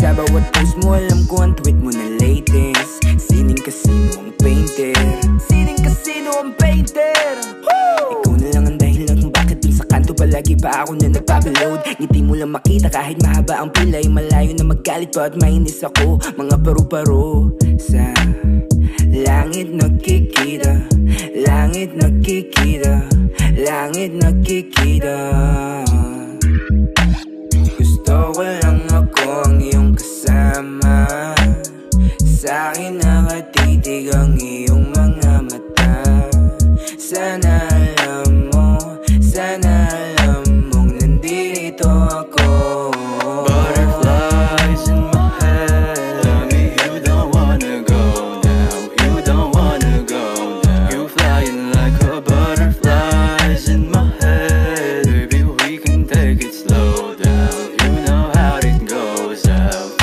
sa bawat post mo, alam ko ang tweet mo na latest. Sining kasino ang painter, sining kasino ang painter. Ikaw na lang ang dahilan kung bakit dun sa kanto palagi pa ako na nagpapaload. Ngiti mo lang makita kahit mahaba ang pilay. Malayo na magalit pa at mainis ako. Mga paru-paro sa langit nakikita, langit nakikita, langit nakikita. Gusto ko lang ako ang iyong kasama. Sa'kin nakatitig ang iyong mga mata. Sana alam mo, sana alam mong nandito ako. Butterflies in my head. Tell me you don't wanna go now. You don't wanna go now. You flying like a butterflies in my head. Baby, we can take it slow down. You know how it goes out.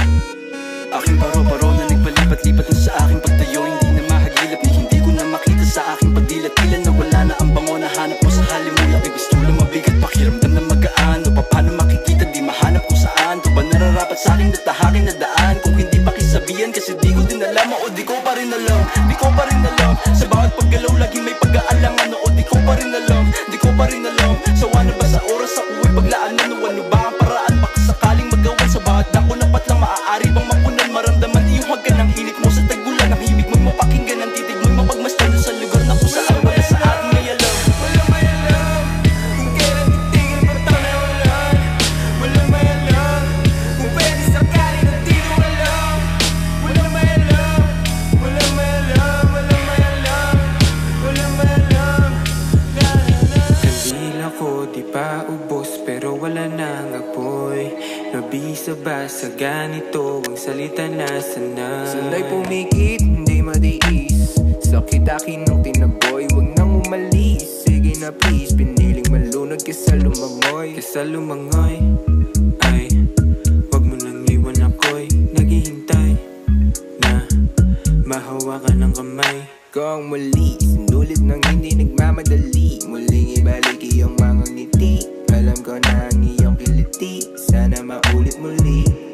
Aking paro-paro na nagpalipat-lipat na sa aking pagtayo. Hindi na mahagilap ni hindi ko na makita sa aking pagdilat. Ilan na wala na ang bango na hanap mo sa halimuyak. Ibistula mabigat, pakiramdam na magaan. O paano makikita, di mahanap kung saan. To ba nararapat sa akin na tahakin na daan? Kung hindi pakisabihan kasi di ko din alam. O di ko pa rin alam, di ko pa rin alam. Sa bawat paggalaw lagi may pag-aalangan. O di ko pa rin alam, di ko pa rin alam. Sawa na ba sa oras ako ay paglaanan? O ano ba ang paraan baka sakaling magawan? Sa bawat dako na patlang maaari bang mapunan? Maramdaman iyong haggan ang hilik mo sa tagulan. Ang himig mo'y mapakinggan, ang titig mo'y mapagmasdan sa lugar na kung saan wala sa atin may alam. Wala may alam kung kailan titigil pero tama wala. Wala may alam kung pwede sakaling nandito alam. Wala may alam, wala may alam, wala may alam, wala may alam. Kandila ko di pa ubos pero wala nang apoy. Nabisa ba sa ganito ang salita na sanay? Sanay pumikit, hindi matiis. Sakit akin nung tinaboy, wag nang umalis. Sige na please, piniling malunod kesa lumangoy. Kesa lumangoy, ay wag mo nang iwan ako'y naghihintay na mahawakan ng kamay ko ang muli. Sinulit ng hindi nagmamadali. Muling ibalik iyong mga ngiti. Alam ko na ang iyong kiliti. Sana maulit muli.